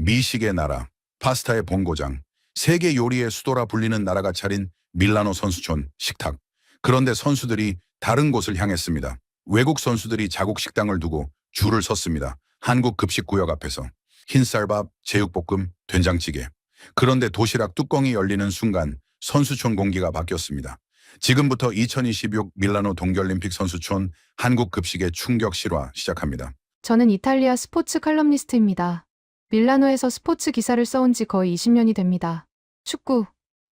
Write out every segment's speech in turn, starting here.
미식의 나라, 파스타의 본고장, 세계 요리의 수도라 불리는 나라가 차린 밀라노 선수촌 식탁. 그런데 선수들이 다른 곳을 향했습니다. 외국 선수들이 자국 식당을 두고 줄을 섰습니다. 한국 급식구역 앞에서. 흰쌀밥, 제육볶음, 된장찌개. 그런데 도시락 뚜껑이 열리는 순간 선수촌 공기가 바뀌었습니다. 지금부터 2026 밀라노 동계올림픽 선수촌 한국 급식의 충격 실화 시작합니다. 저는 이탈리아 스포츠 칼럼니스트입니다. 밀라노에서 스포츠 기사를 써온 지 거의 20년이 됩니다. 축구,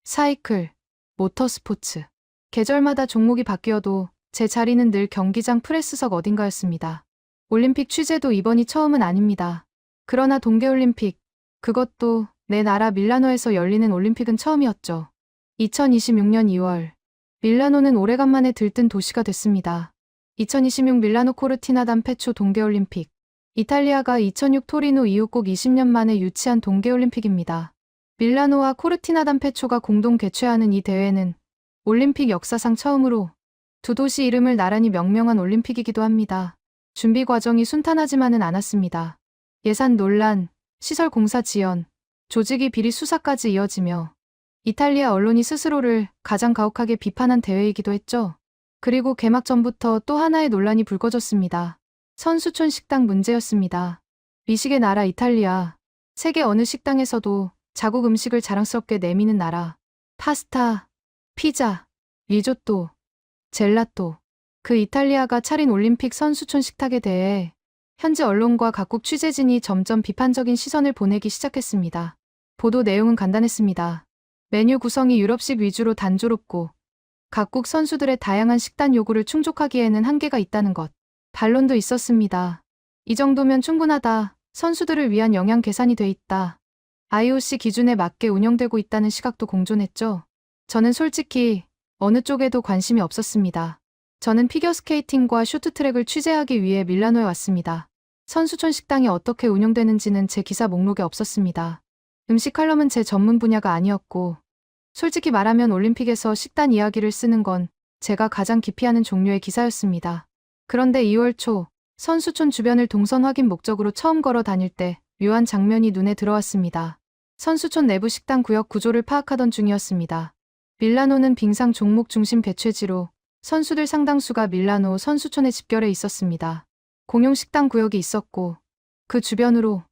사이클, 모터스포츠. 계절마다 종목이 바뀌어도 제 자리는 늘 경기장 프레스석 어딘가였습니다. 올림픽 취재도 이번이 처음은 아닙니다. 그러나 동계올림픽, 그것도 내 나라 밀라노에서 열리는 올림픽은 처음이었죠. 2026년 2월, 밀라노는 오래간만에 들뜬 도시가 됐습니다. 2026 밀라노 코르티나 담페초 동계올림픽. 이탈리아가 2006 토리노 이후 꼭 20년 만에 유치한 동계올림픽입니다. 밀라노와 코르티나 담페초가 공동 개최하는 이 대회는 올림픽 역사상 처음으로 두 도시 이름을 나란히 명명한 올림픽이기도 합니다. 준비 과정이 순탄하지만은 않았습니다. 예산 논란, 시설 공사 지연, 조직이 비리 수사까지 이어지며 이탈리아 언론이 스스로를 가장 가혹하게 비판한 대회이기도 했죠. 그리고 개막 전부터 또 하나의 논란이 불거졌습니다. 선수촌 식당 문제였습니다. 미식의 나라 이탈리아. 세계 어느 식당에서도 자국 음식을 자랑스럽게 내미는 나라. 파스타, 피자, 리조또, 젤라또. 그 이탈리아가 차린 올림픽 선수촌 식탁에 대해 현지 언론과 각국 취재진이 점점 비판적인 시선을 보내기 시작했습니다. 보도 내용은 간단했습니다. 메뉴 구성이 유럽식 위주로 단조롭고 각국 선수들의 다양한 식단 요구를 충족하기에는 한계가 있다는 것. 반론도 있었습니다. 이 정도면 충분하다. 선수들을 위한 영양 계산이 돼 있다. IOC 기준에 맞게 운영되고 있다는 시각도 공존했죠. 저는 솔직히 어느 쪽에도 관심이 없었습니다. 저는 피겨스케이팅과 쇼트트랙을 취재하기 위해 밀라노에 왔습니다. 선수촌 식당이 어떻게 운영되는지는 제 기사 목록에 없었습니다. 음식 칼럼은 제 전문 분야가 아니었고 솔직히 말하면 올림픽에서 식단 이야기를 쓰는 건 제가 가장 기피하는 종류의 기사였습니다. 그런데 2월 초 선수촌 주변을 동선 확인 목적으로 처음 걸어 다닐 때 묘한 장면이 눈에 들어왔습니다. 선수촌 내부 식당 구역 구조를 파악하던 중이었습니다. 밀라노는 빙상 종목 중심 개최지로 선수들 상당수가 밀라노 선수촌에 집결해 있었습니다. 공용 식당 구역이 있었고 그 주변으로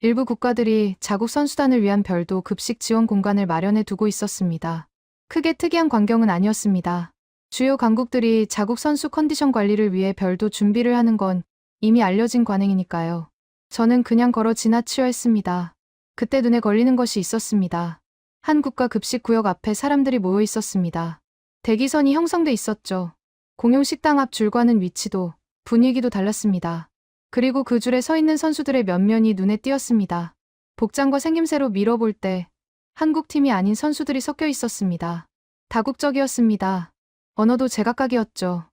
일부 국가들이 자국 선수단을 위한 별도 급식 지원 공간을 마련해 두고 있었습니다. 크게 특이한 광경은 아니었습니다. 주요 강국들이 자국 선수 컨디션 관리를 위해 별도 준비를 하는 건 이미 알려진 관행이니까요. 저는 그냥 걸어 지나치려 했습니다. 그때 눈에 걸리는 것이 있었습니다. 한 국가 급식 구역 앞에 사람들이 모여 있었습니다. 대기선이 형성돼 있었죠. 공용 식당 앞 줄과는 위치도 분위기도 달랐습니다. 그리고 그 줄에 서 있는 선수들의 면면이 눈에 띄었습니다. 복장과 생김새로 밀어볼 때 한국 팀이 아닌 선수들이 섞여 있었습니다. 다국적이었습니다. 언어도 제각각이었죠.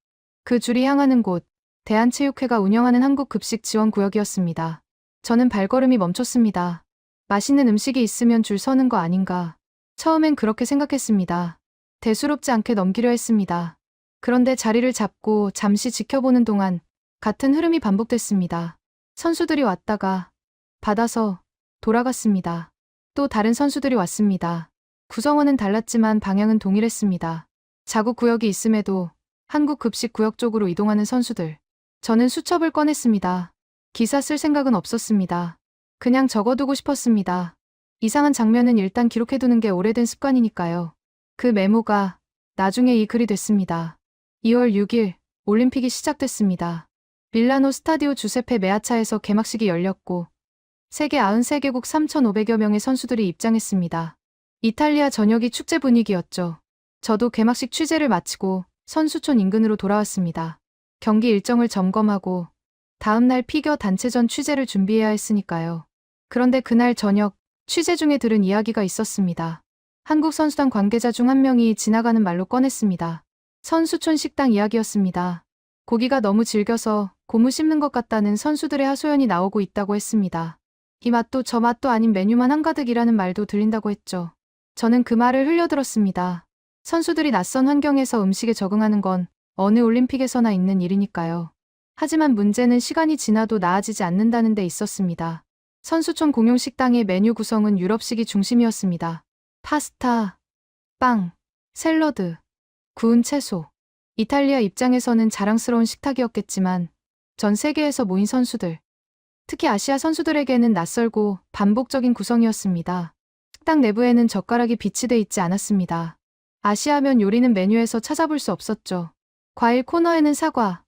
그 줄이 향하는 곳, 대한체육회가 운영하는 한국 급식 지원 구역이었습니다. 저는 발걸음이 멈췄습니다. 맛있는 음식이 있으면 줄 서는 거 아닌가. 처음엔 그렇게 생각했습니다. 대수롭지 않게 넘기려 했습니다. 그런데 자리를 잡고 잠시 지켜보는 동안 같은 흐름이 반복됐습니다. 선수들이 왔다가 받아서 돌아갔습니다. 또 다른 선수들이 왔습니다. 구성원은 달랐지만 방향은 동일했습니다. 자국 구역이 있음에도 한국 급식 구역 쪽으로 이동하는 선수들. 저는 수첩을 꺼냈습니다. 기사 쓸 생각은 없었습니다. 그냥 적어두고 싶었습니다. 이상한 장면은 일단 기록해두는 게 오래된 습관이니까요. 그 메모가 나중에 이 글이 됐습니다. 2월 6일 올림픽이 시작됐습니다. 밀라노 스타디오 주세페 메아차에서 개막식이 열렸고 세계 93개국 3,500여 명의 선수들이 입장했습니다. 이탈리아 전역이 축제 분위기였죠. 저도 개막식 취재를 마치고 선수촌 인근으로 돌아왔습니다. 경기 일정을 점검하고 다음날 피겨 단체전 취재를 준비해야 했으니까요. 그런데 그날 저녁 취재 중에 들은 이야기가 있었습니다. 한국 선수단 관계자 중 한 명이 지나가는 말로 꺼냈습니다. 선수촌 식당 이야기였습니다. 고기가 너무 질겨서 고무 씹는 것 같다는 선수들의 하소연이 나오고 있다고 했습니다. 이 맛도 저 맛도 아닌 메뉴만 한가득이라는 말도 들린다고 했죠. 저는 그 말을 흘려들었습니다. 선수들이 낯선 환경에서 음식에 적응하는 건 어느 올림픽에서나 있는 일이니까요. 하지만 문제는 시간이 지나도 나아지지 않는다는 데 있었습니다. 선수촌 공용 식당의 메뉴 구성은 유럽식이 중심이었습니다. 파스타, 빵, 샐러드, 구운 채소. 이탈리아 입장에서는 자랑스러운 식탁이었겠지만 전 세계에서 모인 선수들, 특히 아시아 선수들에게는 낯설고 반복적인 구성이었습니다. 식당 내부에는 젓가락이 비치돼 있지 않았습니다. 아시아면 요리는 메뉴에서 찾아볼 수 없었죠. 과일 코너에는 사과,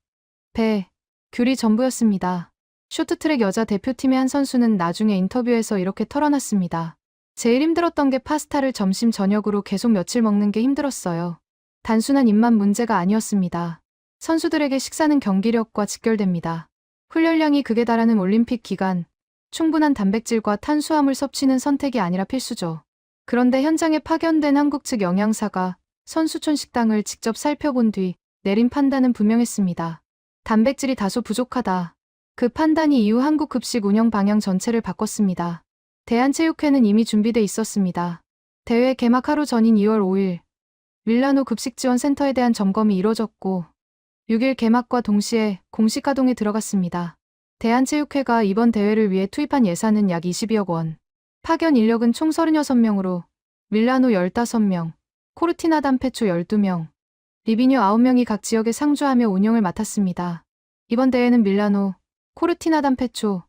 배, 귤이 전부였습니다. 쇼트트랙 여자 대표팀의 한 선수는 나중에 인터뷰에서 이렇게 털어놨습니다. 제일 힘들었던 게 파스타를 점심 저녁으로 계속 며칠 먹는 게 힘들었어요. 단순한 입맛 문제가 아니었습니다. 선수들에게 식사는 경기력과 직결됩니다. 훈련량이 극에 달하는 올림픽 기간, 충분한 단백질과 탄수화물 섭취는 선택이 아니라 필수죠. 그런데 현장에 파견된 한국 측 영양사가 선수촌 식당을 직접 살펴본 뒤 내린 판단은 분명했습니다. 단백질이 다소 부족하다. 그 판단이 이후 한국 급식 운영 방향 전체를 바꿨습니다. 대한체육회는 이미 준비돼 있었습니다. 대회 개막 하루 전인 2월 5일, 밀라노 급식지원센터에 대한 점검이 이뤄졌고 6일 개막과 동시에 공식 가동에 들어갔습니다. 대한체육회가 이번 대회를 위해 투입한 예산은 약 22억 원. 파견 인력은 총 36명으로 밀라노 15명, 코르티나 담페초 12명, 리비뇨 9명이 각 지역에 상주하며 운영을 맡았습니다. 이번 대회는 밀라노, 코르티나 담페초,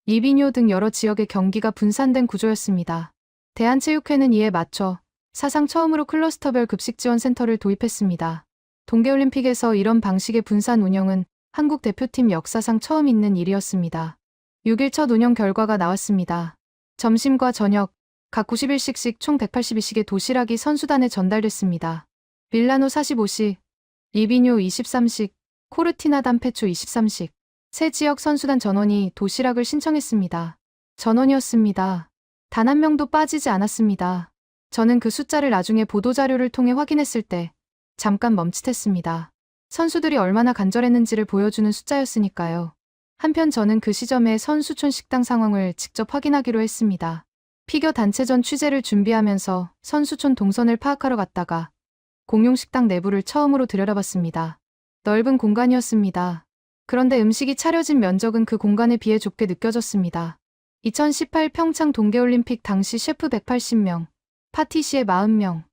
리비뇨 등 여러 지역의 경기가 분산된 구조였습니다. 대한체육회는 이에 맞춰 사상 처음으로 클러스터별 급식지원센터를 도입했습니다. 동계올림픽에서 이런 방식의 분산 운영은 한국 대표팀 역사상 처음 있는 일이었습니다. 6일 첫 운영 결과가 나왔습니다. 점심과 저녁, 각 91씩씩 총 182씩의 도시락이 선수단에 전달됐습니다. 밀라노 45씩, 리비뇨 23씩, 코르티나 담페초 23씩. 세 지역 선수단 전원이 도시락을 신청했습니다. 전원이었습니다. 단 한 명도 빠지지 않았습니다. 저는 그 숫자를 나중에 보도자료를 통해 확인했을 때 잠깐 멈칫했습니다. 선수들이 얼마나 간절했는지를 보여주는 숫자였으니까요. 한편 저는 그 시점에 선수촌 식당 상황을 직접 확인하기로 했습니다. 피겨 단체전 취재를 준비하면서 선수촌 동선을 파악하러 갔다가 공용 식당 내부를 처음으로 들여다봤습니다. 넓은 공간이었습니다. 그런데 음식이 차려진 면적은 그 공간에 비해 좁게 느껴졌습니다. 2018 평창 동계올림픽 당시 셰프 180명, 파티시에 40명,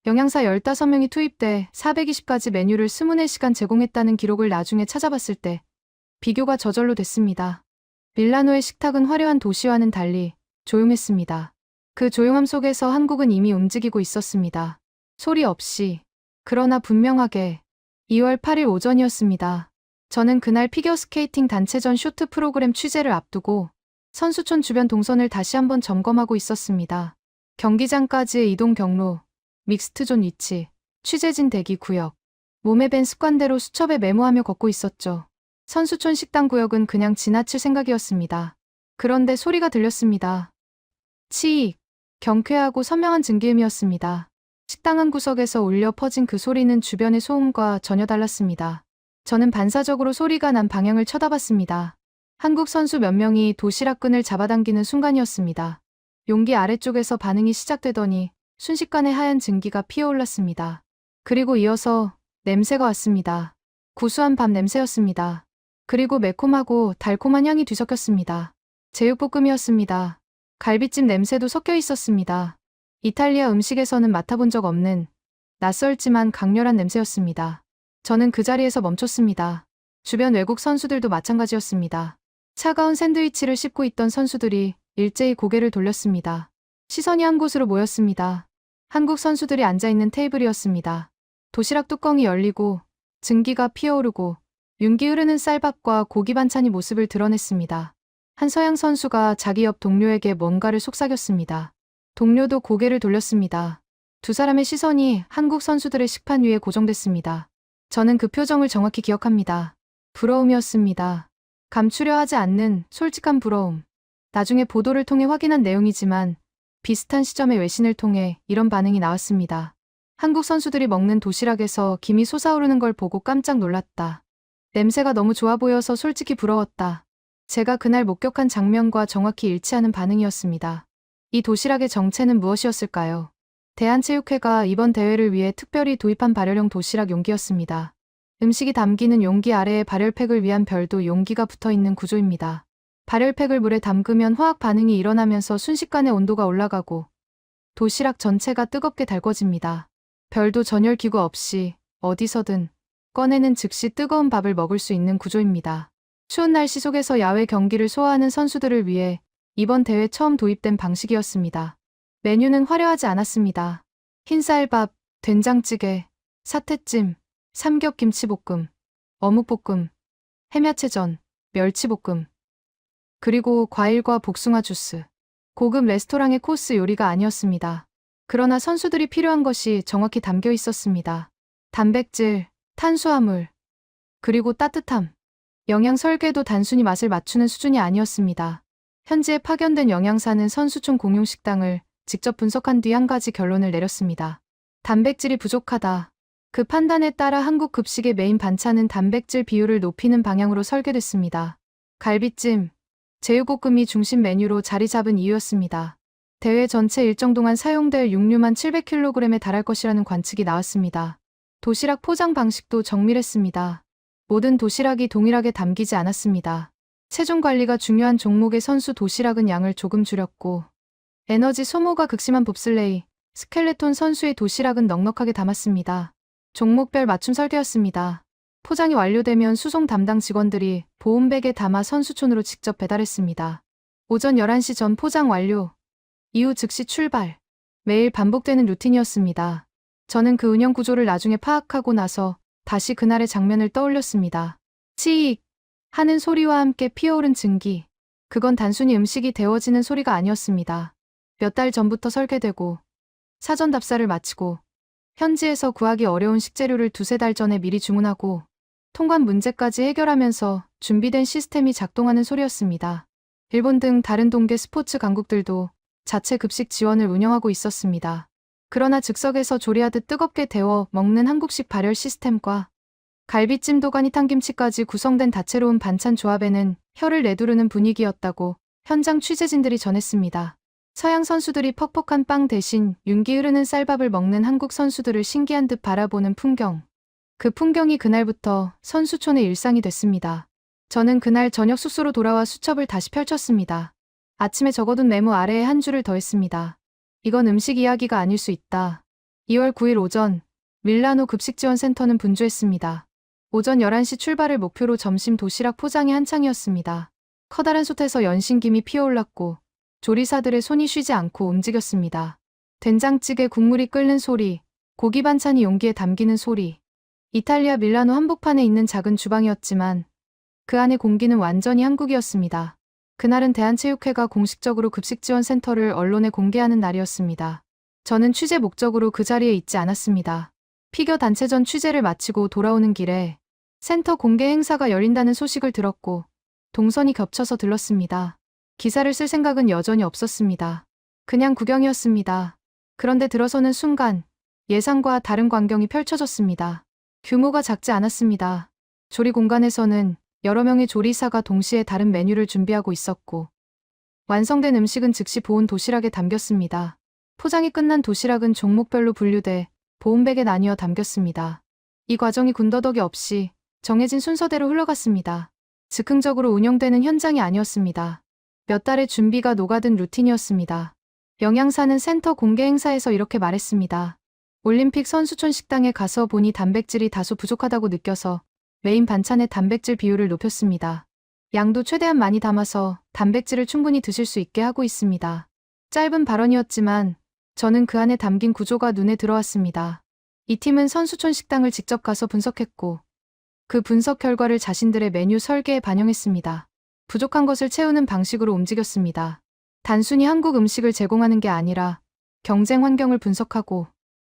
영양사 15명이 투입돼 420가지 메뉴를 24시간 제공했다는 기록을 나중에 찾아봤을 때 비교가 저절로 됐습니다. 밀라노의 식탁은 화려한 도시와는 달리 조용했습니다. 그 조용함 속에서 한국은 이미 움직이고 있었습니다. 소리 없이, 그러나 분명하게. 2월 8일 오전이었습니다. 저는 그날 피겨스케이팅 단체전 쇼트 프로그램 취재를 앞두고 선수촌 주변 동선을 다시 한번 점검하고 있었습니다. 경기장까지의 이동 경로, 믹스트존 위치, 취재진 대기 구역. 몸에 밴 습관대로 수첩에 메모하며 걷고 있었죠. 선수촌 식당 구역은 그냥 지나칠 생각이었습니다. 그런데 소리가 들렸습니다. 치익, 경쾌하고 선명한 증기음이었습니다. 식당 한 구석에서 울려 퍼진 그 소리는 주변의 소음과 전혀 달랐습니다. 저는 반사적으로 소리가 난 방향을 쳐다봤습니다. 한국 선수 몇 명이 도시락 끈을 잡아당기는 순간이었습니다. 용기 아래쪽에서 반응이 시작되더니 순식간에 하얀 증기가 피어올랐습니다. 그리고 이어서 냄새가 왔습니다. 구수한 밥 냄새였습니다. 그리고 매콤하고 달콤한 향이 뒤섞였습니다. 제육볶음이었습니다. 갈비찜 냄새도 섞여 있었습니다. 이탈리아 음식에서는 맡아본 적 없는 낯설지만 강렬한 냄새였습니다. 저는 그 자리에서 멈췄습니다. 주변 외국 선수들도 마찬가지였습니다. 차가운 샌드위치를 씹고 있던 선수들이 일제히 고개를 돌렸습니다. 시선이 한 곳으로 모였습니다. 한국 선수들이 앉아있는 테이블이었습니다. 도시락 뚜껑이 열리고 증기가 피어오르고 윤기 흐르는 쌀밥과 고기 반찬이 모습을 드러냈습니다. 한 서양 선수가 자기 옆 동료에게 뭔가를 속삭였습니다. 동료도 고개를 돌렸습니다. 두 사람의 시선이 한국 선수들의 식판 위에 고정됐습니다. 저는 그 표정을 정확히 기억합니다. 부러움이었습니다. 감추려 하지 않는 솔직한 부러움. 나중에 보도를 통해 확인한 내용이지만 비슷한 시점의 외신을 통해 이런 반응이 나왔습니다. 한국 선수들이 먹는 도시락에서 김이 솟아오르는 걸 보고 깜짝 놀랐다. 냄새가 너무 좋아 보여서 솔직히 부러웠다. 제가 그날 목격한 장면과 정확히 일치하는 반응이었습니다. 이 도시락의 정체는 무엇이었을까요? 대한체육회가 이번 대회를 위해 특별히 도입한 발열용 도시락 용기였습니다. 음식이 담기는 용기 아래에 발열팩을 위한 별도 용기가 붙어 있는 구조입니다. 발열팩을 물에 담그면 화학 반응이 일어나면서 순식간에 온도가 올라가고 도시락 전체가 뜨겁게 달궈집니다. 별도 전열기구 없이 어디서든 꺼내는 즉시 뜨거운 밥을 먹을 수 있는 구조입니다. 추운 날씨 속에서 야외 경기를 소화하는 선수들을 위해 이번 대회 처음 도입된 방식이었습니다. 메뉴는 화려하지 않았습니다. 흰쌀밥, 된장찌개, 사태찜, 삼겹김치볶음, 어묵볶음, 햄야채전, 멸치볶음, 그리고 과일과 복숭아 주스. 고급 레스토랑의 코스 요리가 아니었습니다. 그러나 선수들이 필요한 것이 정확히 담겨 있었습니다. 단백질, 탄수화물, 그리고 따뜻함. 영양 설계도 단순히 맛을 맞추는 수준이 아니었습니다. 현지에 파견된 영양사는 선수촌 공용 식당을 직접 분석한 뒤 한 가지 결론을 내렸습니다. 단백질이 부족하다. 그 판단에 따라 한국 급식의 메인 반찬은 단백질 비율을 높이는 방향으로 설계됐습니다. 갈비찜, 제육볶음이 중심 메뉴로 자리 잡은 이유였습니다. 대회 전체 일정 동안 사용될 육류만 700kg에 달할 것이라는 관측이 나왔습니다. 도시락 포장 방식도 정밀했습니다. 모든 도시락이 동일하게 담기지 않았습니다. 체중 관리가 중요한 종목의 선수 도시락은 양을 조금 줄였고, 에너지 소모가 극심한 봅슬레이, 스켈레톤 선수의 도시락은 넉넉하게 담았습니다. 종목별 맞춤 설계였습니다. 포장이 완료되면 수송 담당 직원들이 보온백에 담아 선수촌으로 직접 배달했습니다. 오전 11시 전 포장 완료, 이후 즉시 출발. 매일 반복되는 루틴이었습니다. 저는 그 운영 구조를 나중에 파악하고 나서 다시 그날의 장면을 떠올렸습니다. 치익 하는 소리와 함께 피어오른 증기. 그건 단순히 음식이 데워지는 소리가 아니었습니다. 몇 달 전부터 설계되고 사전 답사를 마치고 현지에서 구하기 어려운 식재료를 두세 달 전에 미리 주문하고 통관 문제까지 해결하면서 준비된 시스템이 작동하는 소리였습니다. 일본 등 다른 동계 스포츠 강국들도 자체 급식 지원을 운영하고 있었습니다. 그러나 즉석에서 조리하듯 뜨겁게 데워 먹는 한국식 발열 시스템과 갈비찜 도가니 탕김치까지 구성된 다채로운 반찬 조합에는 혀를 내두르는 분위기였다고 현장 취재진들이 전했습니다. 서양 선수들이 퍽퍽한 빵 대신 윤기 흐르는 쌀밥을 먹는 한국 선수들을 신기한 듯 바라보는 풍경. 그 풍경이 그날부터 선수촌의 일상이 됐습니다. 저는 그날 저녁 숙소로 돌아와 수첩을 다시 펼쳤습니다. 아침에 적어둔 메모 아래에 한 줄을 더했습니다. 이건 음식 이야기가 아닐 수 있다. 2월 9일 오전, 밀라노 급식지원센터는 분주했습니다. 오전 11시 출발을 목표로 점심 도시락 포장이 한창이었습니다. 커다란 솥에서 연신김이 피어올랐고 조리사들의 손이 쉬지 않고 움직였습니다. 된장찌개 국물이 끓는 소리, 고기 반찬이 용기에 담기는 소리. 이탈리아 밀라노 한복판에 있는 작은 주방이었지만 그 안의 공기는 완전히 한국이었습니다. 그날은 대한체육회가 공식적으로 급식지원센터를 언론에 공개하는 날이었습니다. 저는 취재 목적으로 그 자리에 있지 않았습니다. 피겨 단체전 취재를 마치고 돌아오는 길에 센터 공개 행사가 열린다는 소식을 들었고 동선이 겹쳐서 들렀습니다. 기사를 쓸 생각은 여전히 없었습니다. 그냥 구경이었습니다. 그런데 들어서는 순간 예상과 다른 광경이 펼쳐졌습니다. 규모가 작지 않았습니다. 조리 공간에서는 여러 명의 조리사가 동시에 다른 메뉴를 준비하고 있었고 완성된 음식은 즉시 보온 도시락에 담겼습니다. 포장이 끝난 도시락은 종목별로 분류돼 보온백에 나뉘어 담겼습니다. 이 과정이 군더더기 없이 정해진 순서대로 흘러갔습니다. 즉흥적으로 운영되는 현장이 아니었습니다. 몇 달의 준비가 녹아든 루틴이었습니다. 영양사는 센터 공개 행사에서 이렇게 말했습니다. 올림픽 선수촌 식당에 가서 보니 단백질이 다소 부족하다고 느껴서 메인 반찬의 단백질 비율을 높였습니다. 양도 최대한 많이 담아서 단백질을 충분히 드실 수 있게 하고 있습니다. 짧은 발언이었지만 저는 그 안에 담긴 구조가 눈에 들어왔습니다. 이 팀은 선수촌 식당을 직접 가서 분석했고 그 분석 결과를 자신들의 메뉴 설계에 반영했습니다. 부족한 것을 채우는 방식으로 움직였습니다. 단순히 한국 음식을 제공하는 게 아니라 경쟁 환경을 분석하고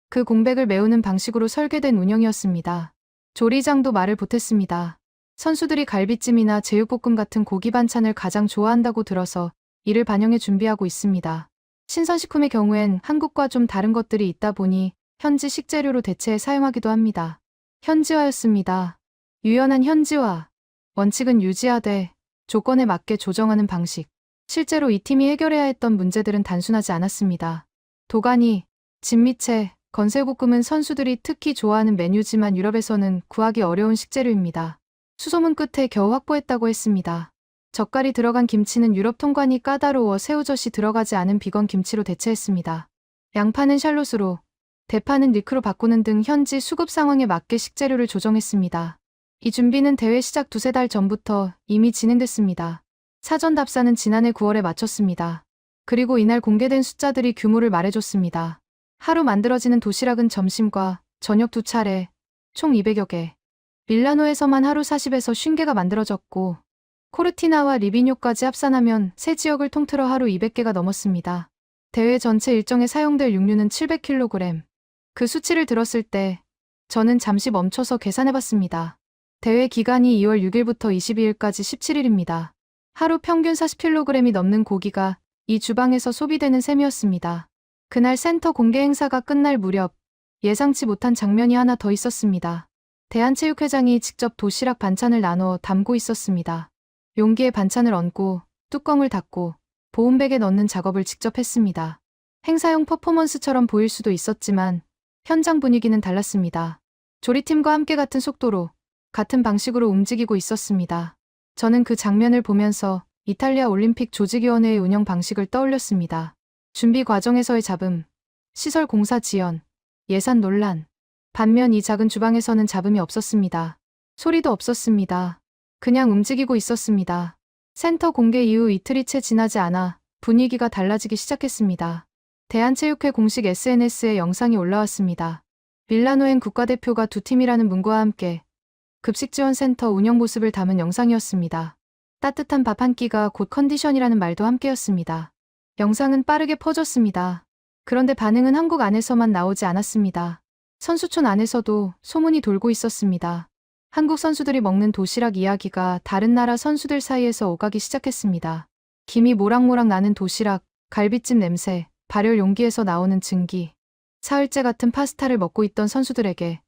그 공백을 메우는 방식으로 설계된 운영이었습니다. 조리장도 말을 보탰습니다. 선수들이 갈비찜이나 제육볶음 같은 고기 반찬을 가장 좋아한다고 들어서 이를 반영해 준비하고 있습니다. 신선식품의 경우엔 한국과 좀 다른 것들이 있다 보니 현지 식재료로 대체해 사용하기도 합니다. 현지화였습니다. 유연한 현지화. 원칙은 유지하되 조건에 맞게 조정하는 방식. 실제로 이 팀이 해결해야 했던 문제들은 단순하지 않았습니다. 도가니, 진미채, 건새우볶음은 선수들이 특히 좋아하는 메뉴지만 유럽에서는 구하기 어려운 식재료입니다. 수소문 끝에 겨우 확보했다고 했습니다. 젓갈이 들어간 김치는 유럽 통관이 까다로워 새우젓이 들어가지 않은 비건 김치로 대체했습니다. 양파는 샬롯으로, 대파는 리크로 바꾸는 등 현지 수급 상황에 맞게 식재료를 조정했습니다. 이 준비는 대회 시작 두세 달 전부터 이미 진행됐습니다. 사전 답사는 지난해 9월에 마쳤습니다. 그리고 이날 공개된 숫자들이 규모를 말해줬습니다. 하루 만들어지는 도시락은 점심과 저녁 두 차례, 총 200여 개. 밀라노에서만 하루 40에서 50개가 만들어졌고, 코르티나와 리비뇨까지 합산하면 세 지역을 통틀어 하루 200개가 넘었습니다. 대회 전체 일정에 사용될 육류는 700kg. 그 수치를 들었을 때 저는 잠시 멈춰서 계산해봤습니다. 대회 기간이 2월 6일부터 22일까지 17일입니다. 하루 평균 40kg이 넘는 고기가 이 주방에서 소비되는 셈이었습니다. 그날 센터 공개 행사가 끝날 무렵 예상치 못한 장면이 하나 더 있었습니다. 대한체육회장이 직접 도시락 반찬을 나눠 담고 있었습니다. 용기에 반찬을 얹고 뚜껑을 닫고 보온백에 넣는 작업을 직접 했습니다. 행사용 퍼포먼스처럼 보일 수도 있었지만 현장 분위기는 달랐습니다. 조리팀과 함께 같은 속도로 같은 방식으로 움직이고 있었습니다. 저는 그 장면을 보면서 이탈리아 올림픽 조직위원회의 운영 방식을 떠올렸습니다. 준비 과정에서의 잡음, 시설 공사 지연, 예산 논란. 반면 이 작은 주방에서는 잡음이 없었습니다. 소리도 없었습니다. 그냥 움직이고 있었습니다. 센터 공개 이후 이틀이 채 지나지 않아 분위기가 달라지기 시작했습니다. 대한체육회 공식 SNS에 영상이 올라왔습니다. 밀라노행 국가대표가 두 팀이라는 문구와 함께 급식지원센터 운영 모습을 담은 영상이었습니다. 따뜻한 밥 한 끼가 곧 컨디션이라는 말도 함께였습니다. 영상은 빠르게 퍼졌습니다. 그런데 반응은 한국 안에서만 나오지 않았습니다. 선수촌 안에서도 소문이 돌고 있었습니다. 한국 선수들이 먹는 도시락 이야기가 다른 나라 선수들 사이에서 오가기 시작했습니다. 김이 모락모락 나는 도시락, 갈비찜 냄새, 발열 용기에서 나오는 증기. 사흘째 같은 파스타를 먹고 있던 선수들에게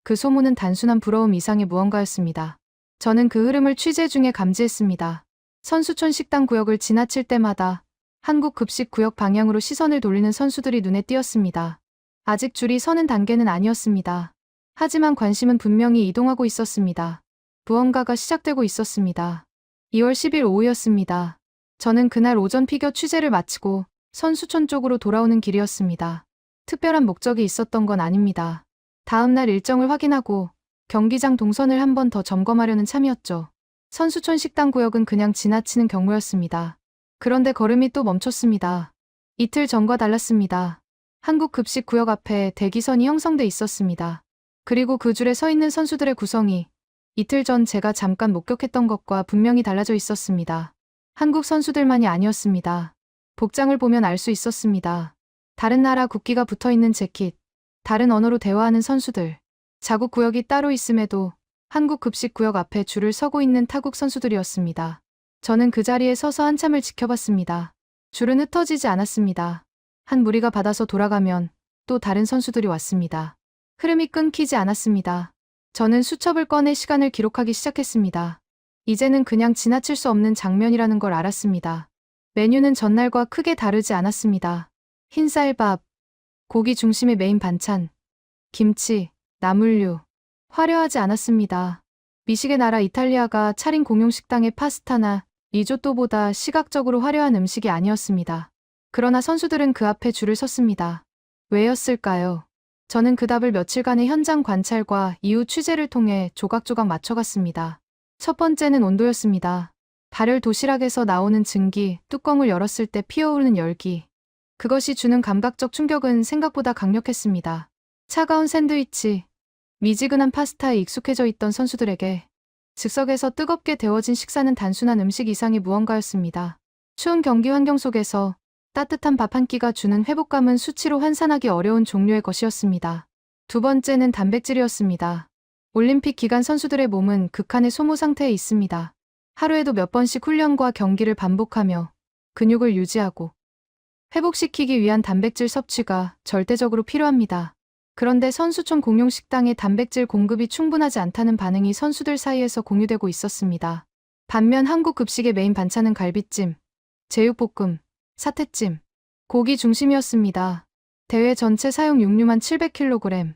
그 소문은 단순한 부러움 이상의 무언가였습니다. 저는 그 흐름을 취재 중에 감지했습니다. 선수촌 식당 구역을 지나칠 때마다 한국 급식 구역 방향으로 시선을 돌리는 선수들이 눈에 띄었습니다. 아직 줄이 서는 단계는 아니었습니다. 하지만 관심은 분명히 이동하고 있었습니다. 무언가가 시작되고 있었습니다. 2월 10일 오후였습니다. 저는 그날 오전 피겨 취재를 마치고 선수촌 쪽으로 돌아오는 길이었습니다. 특별한 목적이 있었던 건 아닙니다. 다음 날 일정을 확인하고 경기장 동선을 한 번 더 점검하려는 참이었죠. 선수촌 식당 구역은 그냥 지나치는 경로였습니다. 그런데 걸음이 또 멈췄습니다. 이틀 전과 달랐습니다. 한국 급식 구역 앞에 대기선이 형성돼 있었습니다. 그리고 그 줄에 서 있는 선수들의 구성이 이틀 전 제가 잠깐 목격했던 것과 분명히 달라져 있었습니다. 한국 선수들만이 아니었습니다. 복장을 보면 알 수 있었습니다. 다른 나라 국기가 붙어있는 재킷, 다른 언어로 대화하는 선수들, 자국 구역이 따로 있음에도 한국 급식 구역 앞에 줄을 서고 있는 타국 선수들이었습니다. 저는 그 자리에 서서 한참을 지켜봤습니다. 줄은 흩어지지 않았습니다. 한 무리가 받아서 돌아가면 또 다른 선수들이 왔습니다. 흐름이 끊기지 않았습니다. 저는 수첩을 꺼내 시간을 기록하기 시작했습니다. 이제는 그냥 지나칠 수 없는 장면이라는 걸 알았습니다. 메뉴는 전날과 크게 다르지 않았습니다. 흰쌀밥, 고기 중심의 메인 반찬, 김치, 나물류. 화려하지 않았습니다. 미식의 나라 이탈리아가 차린 공용 식당의 파스타나 리조또보다 시각적으로 화려한 음식이 아니었습니다. 그러나 선수들은 그 앞에 줄을 섰습니다. 왜였을까요? 저는 그 답을 며칠간의 현장 관찰과 이후 취재를 통해 조각조각 맞춰갔습니다. 첫 번째는 온도였습니다. 발열 도시락에서 나오는 증기, 뚜껑을 열었을 때 피어오르는 열기. 그것이 주는 감각적 충격은 생각보다 강력했습니다. 차가운 샌드위치, 미지근한 파스타에 익숙해져 있던 선수들에게 즉석에서 뜨겁게 데워진 식사는 단순한 음식 이상의 무언가였습니다. 추운 경기 환경 속에서 따뜻한 밥 한 끼가 주는 회복감은 수치로 환산하기 어려운 종류의 것이었습니다. 두 번째는 단백질이었습니다. 올림픽 기간 선수들의 몸은 극한의 소모 상태에 있습니다. 하루에도 몇 번씩 훈련과 경기를 반복하며 근육을 유지하고 회복시키기 위한 단백질 섭취가 절대적으로 필요합니다. 그런데 선수촌 공용 식당의 단백질 공급이 충분하지 않다는 반응이 선수들 사이에서 공유되고 있었습니다. 반면 한국 급식의 메인 반찬은 갈비찜, 제육볶음, 사태찜, 고기 중심이었습니다. 대회 전체 사용 육류만 700kg.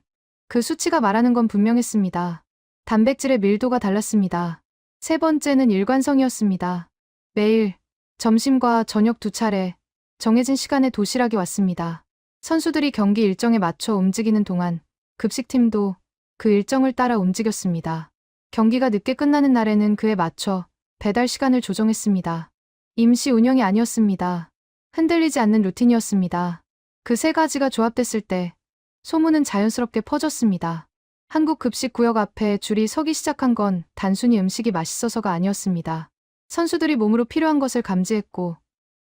그 수치가 말하는 건 분명했습니다. 단백질의 밀도가 달랐습니다. 세 번째는 일관성이었습니다. 매일 점심과 저녁 두 차례 정해진 시간에 도시락이 왔습니다. 선수들이 경기 일정에 맞춰 움직이는 동안 급식팀도 그 일정을 따라 움직였습니다. 경기가 늦게 끝나는 날에는 그에 맞춰 배달 시간을 조정했습니다. 임시 운영이 아니었습니다. 흔들리지 않는 루틴이었습니다. 그 세 가지가 조합됐을 때 소문은 자연스럽게 퍼졌습니다. 한국 급식 구역 앞에 줄이 서기 시작한 건 단순히 음식이 맛있어서가 아니었습니다. 선수들이 몸으로 필요한 것을 감지했고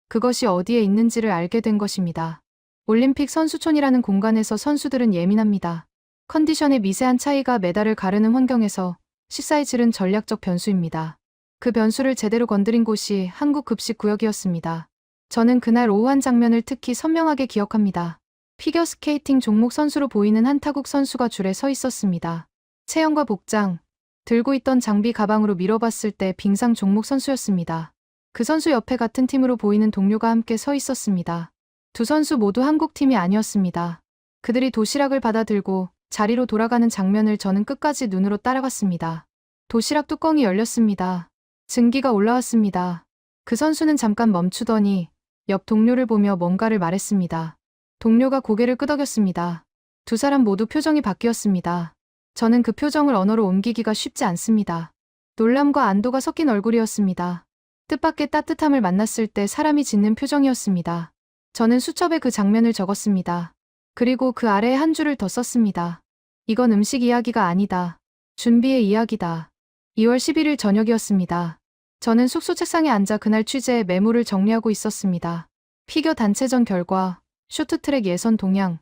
그것이 어디에 있는지를 알게 된 것입니다. 올림픽 선수촌이라는 공간에서 선수들은 예민합니다. 컨디션의 미세한 차이가 메달을 가르는 환경에서 식사의 질은 전략적 변수입니다. 그 변수를 제대로 건드린 곳이 한국 급식 구역이었습니다. 저는 그날 오후 한 장면을 특히 선명하게 기억합니다. 피겨스케이팅 종목 선수로 보이는 한 타국 선수가 줄에 서 있었습니다. 체형과 복장, 들고 있던 장비 가방으로 밀어봤을 때 빙상 종목 선수였습니다. 그 선수 옆에 같은 팀으로 보이는 동료가 함께 서 있었습니다. 두 선수 모두 한국 팀이 아니었습니다. 그들이 도시락을 받아 들고 자리로 돌아가는 장면을 저는 끝까지 눈으로 따라갔습니다. 도시락 뚜껑이 열렸습니다. 증기가 올라왔습니다. 그 선수는 잠깐 멈추더니 옆 동료를 보며 뭔가를 말했습니다. 동료가 고개를 끄덕였습니다. 두 사람 모두 표정이 바뀌었습니다. 저는 그 표정을 언어로 옮기기가 쉽지 않습니다. 놀람과 안도가 섞인 얼굴이었습니다. 뜻밖의 따뜻함을 만났을 때 사람이 짓는 표정이었습니다. 저는 수첩에 그 장면을 적었습니다. 그리고 그 아래에 한 줄을 더 썼습니다. 이건 음식 이야기가 아니다. 준비의 이야기다. 2월 11일 저녁이었습니다. 저는 숙소 책상에 앉아 그날 취재의 메모를 정리하고 있었습니다. 피겨 단체전 결과, 쇼트트랙 예선 동향,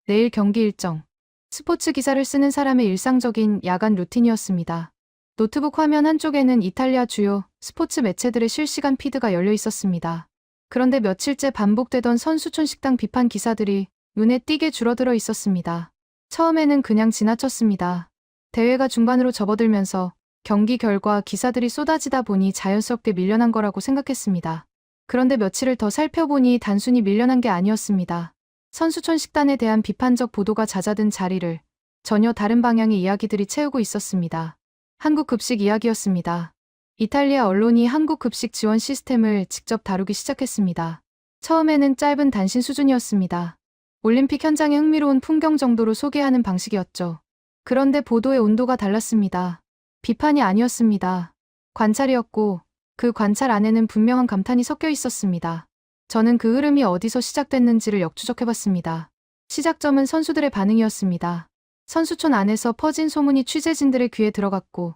내일 경기 일정, 스포츠 기사를 쓰는 사람의 일상적인 야간 루틴이었습니다. 노트북 화면 한쪽에는 이탈리아 주요 스포츠 매체들의 실시간 피드가 열려 있었습니다. 그런데 며칠째 반복되던 선수촌 식당 비판 기사들이 눈에 띄게 줄어들어 있었습니다. 처음에는 그냥 지나쳤습니다. 대회가 중반으로 접어들면서 경기 결과 기사들이 쏟아지다 보니 자연스럽게 밀려난 거라고 생각했습니다. 그런데 며칠을 더 살펴보니 단순히 밀려난 게 아니었습니다. 선수촌 식단에 대한 비판적 보도가 잦아든 자리를 전혀 다른 방향의 이야기들이 채우고 있었습니다. 한국 급식 이야기였습니다. 이탈리아 언론이 한국 급식 지원 시스템을 직접 다루기 시작했습니다. 처음에는 짧은 단신 수준이었습니다. 올림픽 현장의 흥미로운 풍경 정도로 소개하는 방식이었죠. 그런데 보도의 온도가 달랐습니다. 비판이 아니었습니다. 관찰이었고 그 관찰 안에는 분명한 감탄이 섞여 있었습니다. 저는 그 흐름이 어디서 시작됐는지를 역추적해봤습니다. 시작점은 선수들의 반응이었습니다. 선수촌 안에서 퍼진 소문이 취재진들의 귀에 들어갔고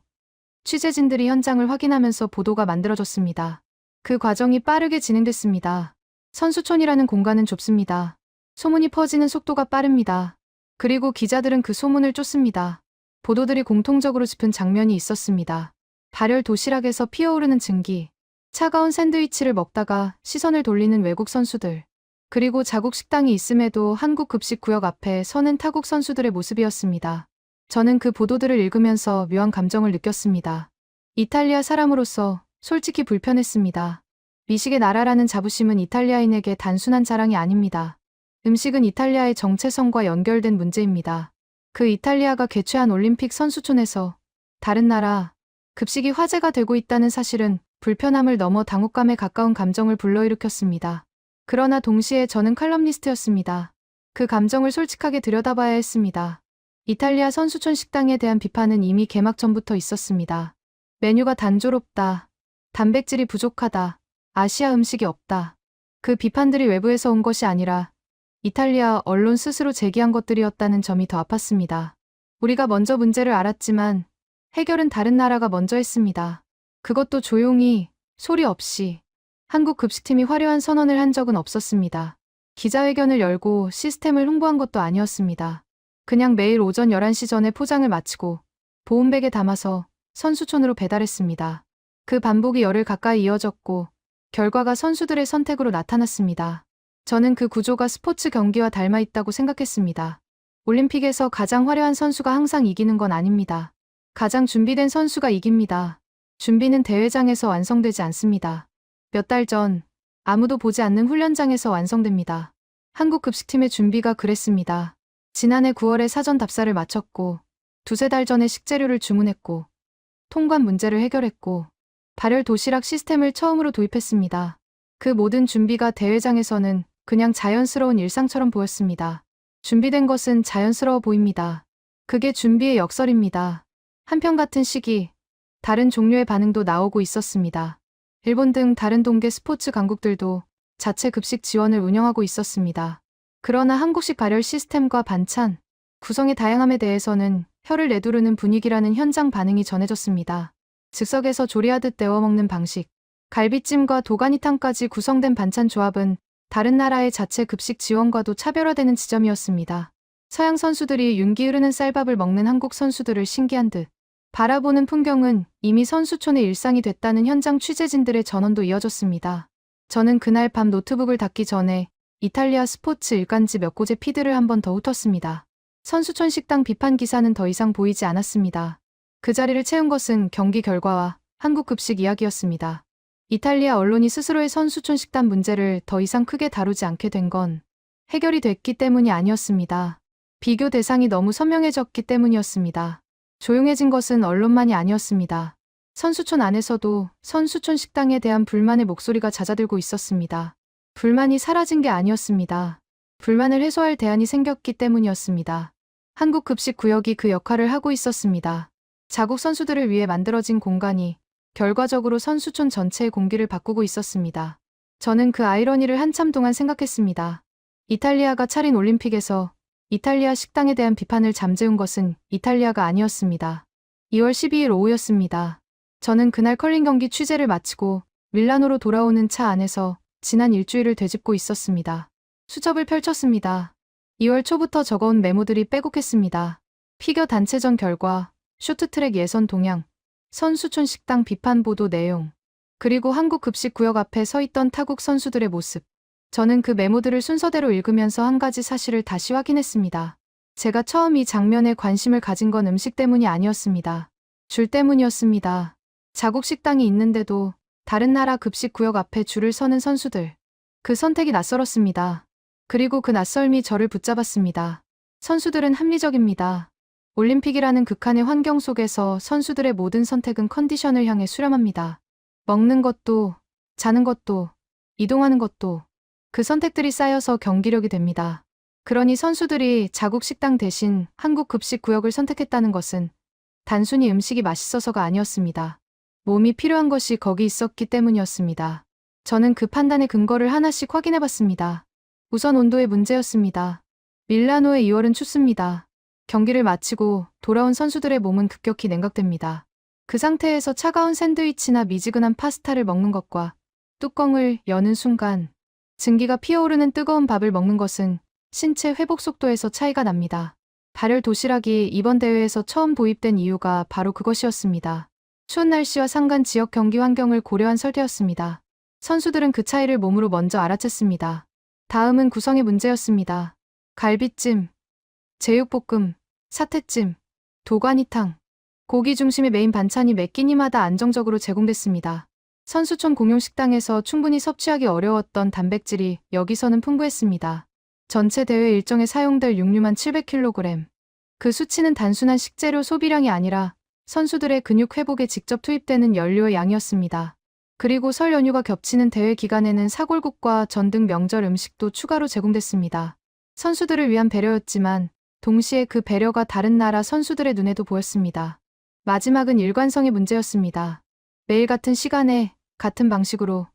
취재진들이 현장을 확인하면서 보도가 만들어졌습니다. 그 과정이 빠르게 진행됐습니다. 선수촌이라는 공간은 좁습니다. 소문이 퍼지는 속도가 빠릅니다. 그리고 기자들은 그 소문을 쫓습니다. 보도들이 공통적으로 짚은 장면이 있었습니다. 발열 도시락에서 피어오르는 증기, 차가운 샌드위치를 먹다가 시선을 돌리는 외국 선수들, 그리고 자국 식당이 있음에도 한국 급식 구역 앞에 서는 타국 선수들의 모습이었습니다. 저는 그 보도들을 읽으면서 묘한 감정을 느꼈습니다. 이탈리아 사람으로서 솔직히 불편했습니다. 미식의 나라라는 자부심은 이탈리아인에게 단순한 자랑이 아닙니다. 음식은 이탈리아의 정체성과 연결된 문제입니다. 그 이탈리아가 개최한 올림픽 선수촌에서 다른 나라, 급식이 화제가 되고 있다는 사실은 불편함을 넘어 당혹감에 가까운 감정을 불러일으켰습니다. 그러나 동시에 저는 칼럼니스트였습니다. 그 감정을 솔직하게 들여다봐야 했습니다. 이탈리아 선수촌 식당에 대한 비판은 이미 개막 전부터 있었습니다. 메뉴가 단조롭다, 단백질이 부족하다, 아시아 음식이 없다. 그 비판들이 외부에서 온 것이 아니라 이탈리아 언론 스스로 제기한 것들이었다는 점이 더 아팠습니다. 우리가 먼저 문제를 알았지만 해결은 다른 나라가 먼저 했습니다. 그것도 조용히, 소리 없이. 한국 급식팀이 화려한 선언을 한 적은 없었습니다. 기자회견을 열고 시스템을 홍보한 것도 아니었습니다. 그냥 매일 오전 11시 전에 포장을 마치고 보온백에 담아서 선수촌으로 배달했습니다. 그 반복이 열흘 가까이 이어졌고 결과가 선수들의 선택으로 나타났습니다. 저는 그 구조가 스포츠 경기와 닮아 있다고 생각했습니다. 올림픽에서 가장 화려한 선수가 항상 이기는 건 아닙니다. 가장 준비된 선수가 이깁니다. 준비는 대회장에서 완성되지 않습니다. 몇 달 전, 아무도 보지 않는 훈련장에서 완성됩니다. 한국 급식팀의 준비가 그랬습니다. 지난해 9월에 사전 답사를 마쳤고, 두세 달 전에 식재료를 주문했고, 통관 문제를 해결했고, 발열 도시락 시스템을 처음으로 도입했습니다. 그 모든 준비가 대회장에서는 그냥 자연스러운 일상처럼 보였습니다. 준비된 것은 자연스러워 보입니다. 그게 준비의 역설입니다. 한편 같은 시기, 다른 종류의 반응도 나오고 있었습니다. 일본 등 다른 동계 스포츠 강국들도 자체 급식 지원을 운영하고 있었습니다. 그러나 한국식 발열 시스템과 반찬, 구성의 다양함에 대해서는 혀를 내두르는 분위기라는 현장 반응이 전해졌습니다. 즉석에서 조리하듯 데워 먹는 방식, 갈비찜과 도가니탕까지 구성된 반찬 조합은 다른 나라의 자체 급식 지원과도 차별화되는 지점이었습니다. 서양 선수들이 윤기 흐르는 쌀밥을 먹는 한국 선수들을 신기한 듯 바라보는 풍경은 이미 선수촌의 일상이 됐다는 현장 취재진들의 전언도 이어졌습니다. 저는 그날 밤 노트북을 닫기 전에 이탈리아 스포츠 일간지 몇 곳의 피드를 한 번 더 훑었습니다. 선수촌 식당 비판 기사는 더 이상 보이지 않았습니다. 그 자리를 채운 것은 경기 결과와 한국 급식 이야기였습니다. 이탈리아 언론이 스스로의 선수촌 식단 문제를 더 이상 크게 다루지 않게 된 건 해결이 됐기 때문이 아니었습니다. 비교 대상이 너무 선명해졌기 때문이었습니다. 조용해진 것은 언론만이 아니었습니다. 선수촌 안에서도 선수촌 식당에 대한 불만의 목소리가 잦아들고 있었습니다. 불만이 사라진 게 아니었습니다. 불만을 해소할 대안이 생겼기 때문이었습니다. 한국 급식 구역이 그 역할을 하고 있었습니다. 자국 선수들을 위해 만들어진 공간이 결과적으로 선수촌 전체의 공기를 바꾸고 있었습니다. 저는 그 아이러니를 한참 동안 생각했습니다. 이탈리아가 차린 올림픽에서 이탈리아 식당에 대한 비판을 잠재운 것은 이탈리아가 아니었습니다. 2월 12일 오후였습니다. 저는 그날 컬링 경기 취재를 마치고 밀라노로 돌아오는 차 안에서 지난 일주일을 되짚고 있었습니다. 수첩을 펼쳤습니다. 2월 초부터 적어온 메모들이 빼곡했습니다. 피겨 단체전 결과, 쇼트트랙 예선 동향, 선수촌 식당 비판 보도 내용, 그리고 한국 급식 구역 앞에 서 있던 타국 선수들의 모습. 저는 그 메모들을 순서대로 읽으면서 한 가지 사실을 다시 확인했습니다. 제가 처음 이 장면에 관심을 가진 건 음식 때문이 아니었습니다. 줄 때문이었습니다. 자국 식당이 있는데도 다른 나라 급식 구역 앞에 줄을 서는 선수들. 그 선택이 낯설었습니다. 그리고 그 낯설미 저를 붙잡았습니다. 선수들은 합리적입니다. 올림픽이라는 극한의 환경 속에서 선수들의 모든 선택은 컨디션을 향해 수렴합니다. 먹는 것도, 자는 것도, 이동하는 것도 그 선택들이 쌓여서 경기력이 됩니다. 그러니 선수들이 자국 식당 대신 한국 급식 구역을 선택했다는 것은 단순히 음식이 맛있어서가 아니었습니다. 몸이 필요한 것이 거기 있었기 때문이었습니다. 저는 그 판단의 근거를 하나씩 확인해봤습니다. 우선 온도의 문제였습니다. 밀라노의 2월은 춥습니다. 경기를 마치고 돌아온 선수들의 몸은 급격히 냉각됩니다. 그 상태에서 차가운 샌드위치나 미지근한 파스타를 먹는 것과 뚜껑을 여는 순간 증기가 피어오르는 뜨거운 밥을 먹는 것은 신체 회복 속도에서 차이가 납니다. 발열 도시락이 이번 대회에서 처음 도입된 이유가 바로 그것이었습니다. 추운 날씨와 상간 지역 경기 환경을 고려한 설계였습니다. 선수들은 그 차이를 몸으로 먼저 알아챘습니다. 다음은 구성의 문제였습니다. 갈비찜, 제육볶음, 사태찜, 도가니탕, 고기 중심의 메인 반찬이 매 끼니마다 안정적으로 제공됐습니다. 선수촌 공용 식당에서 충분히 섭취하기 어려웠던 단백질이 여기서는 풍부했습니다. 전체 대회 일정에 사용될 육류만 700kg. 그 수치는 단순한 식재료 소비량이 아니라 선수들의 근육 회복에 직접 투입되는 연료의 양이었습니다. 그리고 설 연휴가 겹치는 대회 기간에는 사골국과 전 등 명절 음식도 추가로 제공됐습니다. 선수들을 위한 배려였지만 동시에 그 배려가 다른 나라 선수들의 눈에도 보였습니다. 마지막은 일관성의 문제였습니다. 매일 같은 시간에 같은 방식으로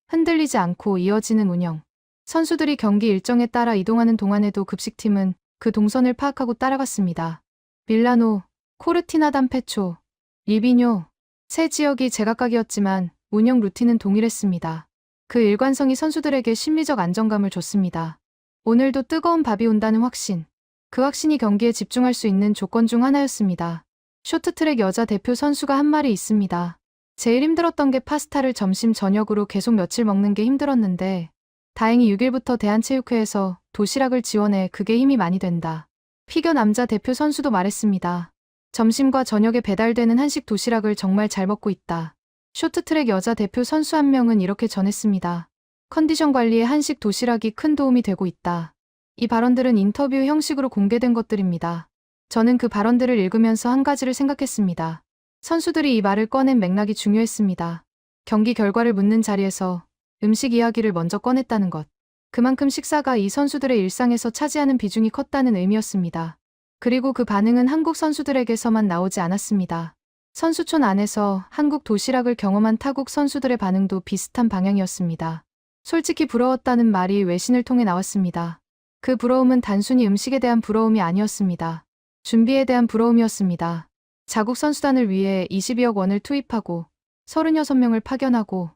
흔들리지 않고 이어지는 운영. 선수들이 경기 일정에 따라 이동하는 동안에도 급식팀은 그 동선을 파악하고 따라갔습니다. 밀라노, 코르티나 담페초, 리비뇨, 세 지역이 제각각이었지만 운영 루틴은 동일했습니다. 그 일관성이 선수들에게 심리적 안정감을 줬습니다. 오늘도 뜨거운 밥이 온다는 확신. 그 확신이 경기에 집중할 수 있는 조건 중 하나였습니다. 쇼트트랙 여자 대표 선수가 한 말이 있습니다. 제일 힘들었던 게 파스타를 점심 저녁으로 계속 며칠 먹는 게 힘들었는데 다행히 6일부터 대한체육회에서 도시락을 지원해 그게 힘이 많이 된다. 피겨 남자 대표 선수도 말했습니다. 점심과 저녁에 배달되는 한식 도시락을 정말 잘 먹고 있다. 쇼트트랙 여자 대표 선수 한 명은 이렇게 전했습니다. 컨디션 관리에 한식 도시락이 큰 도움이 되고 있다. 이 발언들은 인터뷰 형식으로 공개된 것들입니다. 저는 그 발언들을 읽으면서 한 가지를 생각했습니다. 선수들이 이 말을 꺼낸 맥락이 중요했습니다. 경기 결과를 묻는 자리에서 음식 이야기를 먼저 꺼냈다는 것. 그만큼 식사가 이 선수들의 일상에서 차지하는 비중이 컸다는 의미였습니다. 그리고 그 반응은 한국 선수들에게서만 나오지 않았습니다. 선수촌 안에서 한국 도시락을 경험한 타국 선수들의 반응도 비슷한 방향이었습니다. 솔직히 부러웠다는 말이 외신을 통해 나왔습니다. 그 부러움은 단순히 음식에 대한 부러움이 아니었습니다. 준비에 대한 부러움이었습니다. 자국 선수단을 위해 22억 원을 투입하고 36명을 파견하고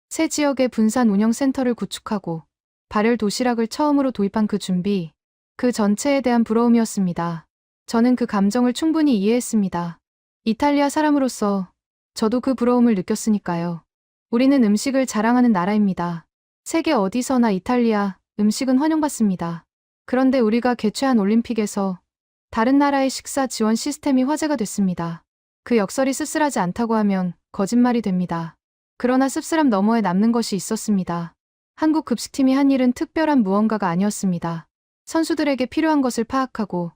새 지역의 분산 운영센터를 구축하고 발열 도시락을 처음으로 도입한 그 준비, 그 전체에 대한 부러움이었습니다. 저는 그 감정을 충분히 이해했습니다. 이탈리아 사람으로서 저도 그 부러움을 느꼈으니까요. 우리는 음식을 자랑하는 나라입니다. 세계 어디서나 이탈리아 음식은 환영받습니다. 그런데 우리가 개최한 올림픽에서 다른 나라의 식사 지원 시스템이 화제가 됐습니다. 그 역설이 씁쓸하지 않다고 하면 거짓말이 됩니다. 그러나 씁쓸함 너머에 남는 것이 있었습니다. 한국 급식팀이 한 일은 특별한 무언가가 아니었습니다. 선수들에게 필요한 것을 파악하고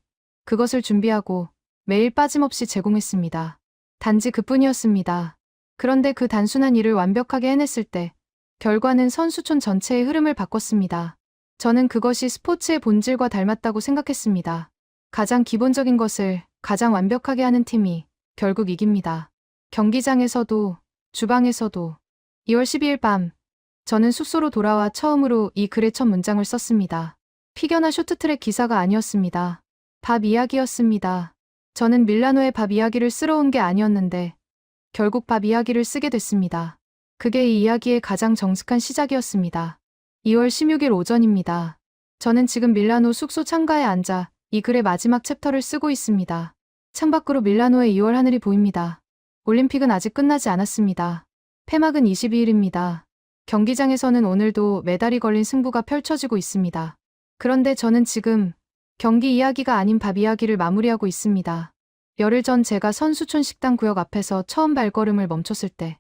그것을 준비하고 매일 빠짐없이 제공했습니다. 단지 그뿐이었습니다. 그런데 그 단순한 일을 완벽하게 해냈을 때 결과는 선수촌 전체의 흐름을 바꿨습니다. 저는 그것이 스포츠의 본질과 닮았다고 생각했습니다. 가장 기본적인 것을 가장 완벽하게 하는 팀이 결국 이깁니다. 경기장에서도 주방에서도 2월 12일 밤 저는 숙소로 돌아와 처음으로 이 글의 첫 문장을 썼습니다. 피겨나 쇼트트랙 기사가 아니었습니다. 밥 이야기였습니다. 저는 밀라노의 밥 이야기를 쓰러 온 게 아니었는데 결국 밥 이야기를 쓰게 됐습니다. 그게 이 이야기의 가장 정직한 시작이었습니다. 2월 16일 오전입니다. 저는 지금 밀라노 숙소 창가에 앉아 이 글의 마지막 챕터를 쓰고 있습니다. 창밖으로 밀라노의 2월 하늘이 보입니다. 올림픽은 아직 끝나지 않았습니다. 폐막은 22일입니다. 경기장에서는 오늘도 메달이 걸린 승부가 펼쳐지고 있습니다. 그런데 저는 지금 경기 이야기가 아닌 밥 이야기를 마무리하고 있습니다. 열흘 전 제가 선수촌 식당 구역 앞에서 처음 발걸음을 멈췄을 때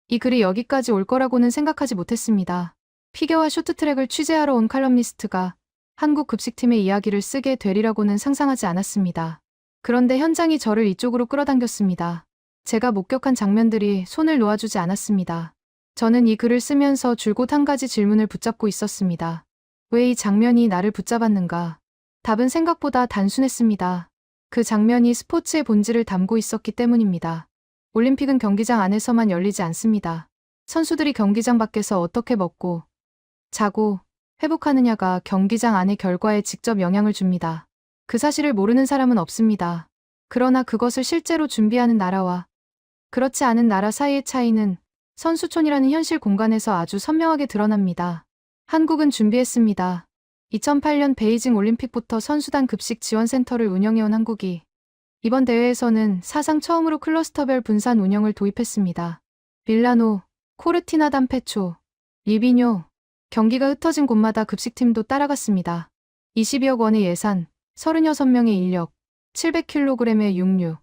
이 글이 여기까지 올 거라고는 생각하지 못했습니다. 피겨와 쇼트트랙을 취재하러 온 칼럼니스트가 한국 급식팀의 이야기를 쓰게 되리라고는 상상하지 않았습니다. 그런데 현장이 저를 이쪽으로 끌어당겼습니다. 제가 목격한 장면들이 손을 놓아주지 않았습니다. 저는 이 글을 쓰면서 줄곧 한 가지 질문을 붙잡고 있었습니다. 왜 이 장면이 나를 붙잡았는가? 답은 생각보다 단순했습니다. 그 장면이 스포츠의 본질을 담고 있었기 때문입니다. 올림픽은 경기장 안에서만 열리지 않습니다. 선수들이 경기장 밖에서 어떻게 먹고, 자고, 회복하느냐가 경기장 안의 결과에 직접 영향을 줍니다. 그 사실을 모르는 사람은 없습니다. 그러나 그것을 실제로 준비하는 나라와 그렇지 않은 나라 사이의 차이는 선수촌이라는 현실 공간에서 아주 선명하게 드러납니다. 한국은 준비했습니다. 2008년 베이징 올림픽부터 선수단 급식 지원센터를 운영해온 한국이 이번 대회에서는 사상 처음으로 클러스터별 분산 운영을 도입했습니다. 밀라노, 코르티나 담페초, 리비뇨, 경기가 흩어진 곳마다 급식팀도 따라갔습니다. 22억 원의 예산, 36명의 인력, 700kg의 육류,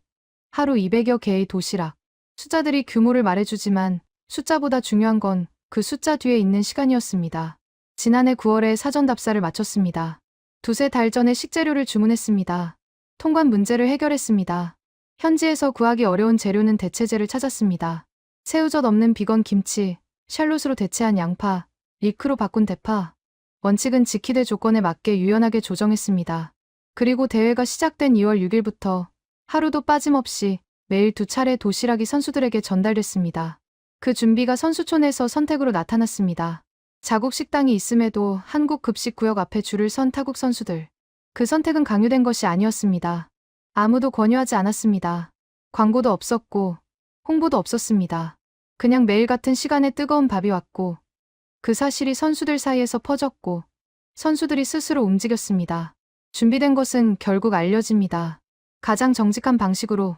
하루 200여 개의 도시락. 숫자들이 규모를 말해주지만 숫자보다 중요한 건 그 숫자 뒤에 있는 시간이었습니다. 지난해 9월에 사전 답사를 마쳤습니다. 두세 달 전에 식재료를 주문했습니다. 통관 문제를 해결했습니다. 현지에서 구하기 어려운 재료는 대체재를 찾았습니다. 새우젓 없는 비건 김치, 샬롯으로 대체한 양파, 리크로 바꾼 대파. 원칙은 지키되 조건에 맞게 유연하게 조정했습니다. 그리고 대회가 시작된 2월 6일부터 하루도 빠짐없이 매일 2차례 도시락이 선수들에게 전달됐습니다. 그 준비가 선수촌에서 선택으로 나타났습니다. 자국 식당이 있음에도 한국 급식 구역 앞에 줄을 선 타국 선수들. 그 선택은 강요된 것이 아니었습니다. 아무도 권유하지 않았습니다. 광고도 없었고 홍보도 없었습니다. 그냥 매일 같은 시간에 뜨거운 밥이 왔고 그 사실이 선수들 사이에서 퍼졌고 선수들이 스스로 움직였습니다. 준비된 것은 결국 알려집니다. 가장 정직한 방식으로.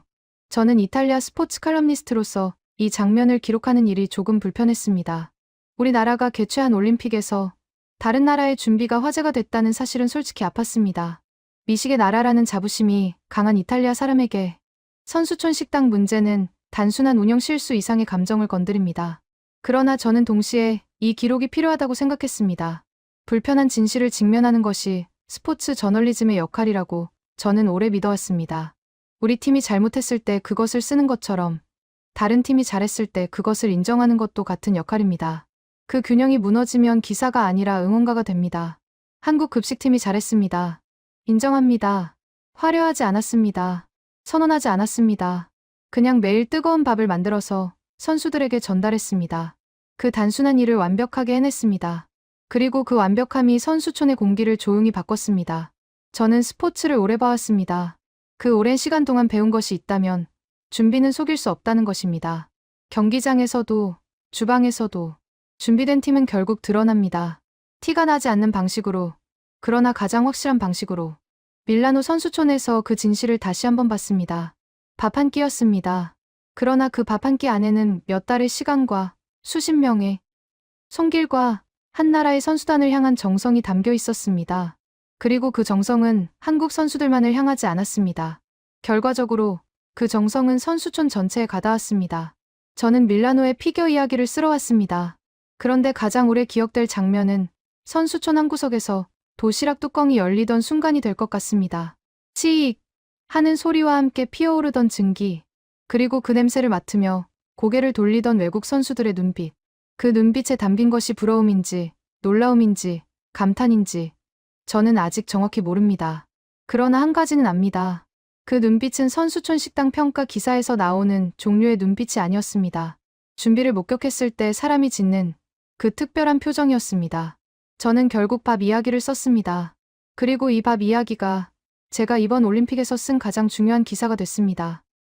저는 이탈리아 스포츠 칼럼니스트로서 이 장면을 기록하는 일이 조금 불편했습니다. 우리나라가 개최한 올림픽에서 다른 나라의 준비가 화제가 됐다는 사실은 솔직히 아팠습니다. 미식의 나라라는 자부심이 강한 이탈리아 사람에게 선수촌 식당 문제는 단순한 운영 실수 이상의 감정을 건드립니다. 그러나 저는 동시에 이 기록이 필요하다고 생각했습니다. 불편한 진실을 직면하는 것이 스포츠 저널리즘의 역할이라고 저는 오래 믿어왔습니다. 우리 팀이 잘못했을 때 그것을 쓰는 것처럼 다른 팀이 잘했을 때 그것을 인정하는 것도 같은 역할입니다. 그 균형이 무너지면 기사가 아니라 응원가가 됩니다. 한국 급식팀이 잘했습니다. 인정합니다. 화려하지 않았습니다. 선언하지 않았습니다. 그냥 매일 뜨거운 밥을 만들어서 선수들에게 전달했습니다. 그 단순한 일을 완벽하게 해냈습니다. 그리고 그 완벽함이 선수촌의 공기를 조용히 바꿨습니다. 저는 스포츠를 오래 봐왔습니다. 그 오랜 시간 동안 배운 것이 있다면 준비는 속일 수 없다는 것입니다. 경기장에서도, 주방에서도 준비된 팀은 결국 드러납니다. 티가 나지 않는 방식으로, 그러나 가장 확실한 방식으로. 밀라노 선수촌에서 그 진실을 다시 한번 봤습니다. 밥 한 끼였습니다. 그러나 그 밥 한 끼 안에는 몇 달의 시간과 수십 명의 손길과 한 나라의 선수단을 향한 정성이 담겨 있었습니다. 그리고 그 정성은 한국 선수들만을 향하지 않았습니다. 결과적으로 그 정성은 선수촌 전체에 가닿았습니다. 저는 밀라노의 피겨 이야기를 쓸어왔습니다. 그런데 가장 오래 기억될 장면은 선수촌 한 구석에서 도시락 뚜껑이 열리던 순간이 될 것 같습니다. 치익 하는 소리와 함께 피어오르던 증기, 그리고 그 냄새를 맡으며 고개를 돌리던 외국 선수들의 눈빛. 그 눈빛에 담긴 것이 부러움인지, 놀라움인지, 감탄인지 저는 아직 정확히 모릅니다. 그러나 한 가지는 압니다. 그 눈빛은 선수촌 식당 평가 기사에서 나오는 종류의 눈빛이 아니었습니다. 준비를 목격했을 때 사람이 짓는 그 특별한 표정이었습니다. 저는 결국 밥 이야기를 썼습니다. 그리고 이 밥 이야기가 제가 이번 올림픽에서 쓴 가장 중요한 기사가 됐습니다.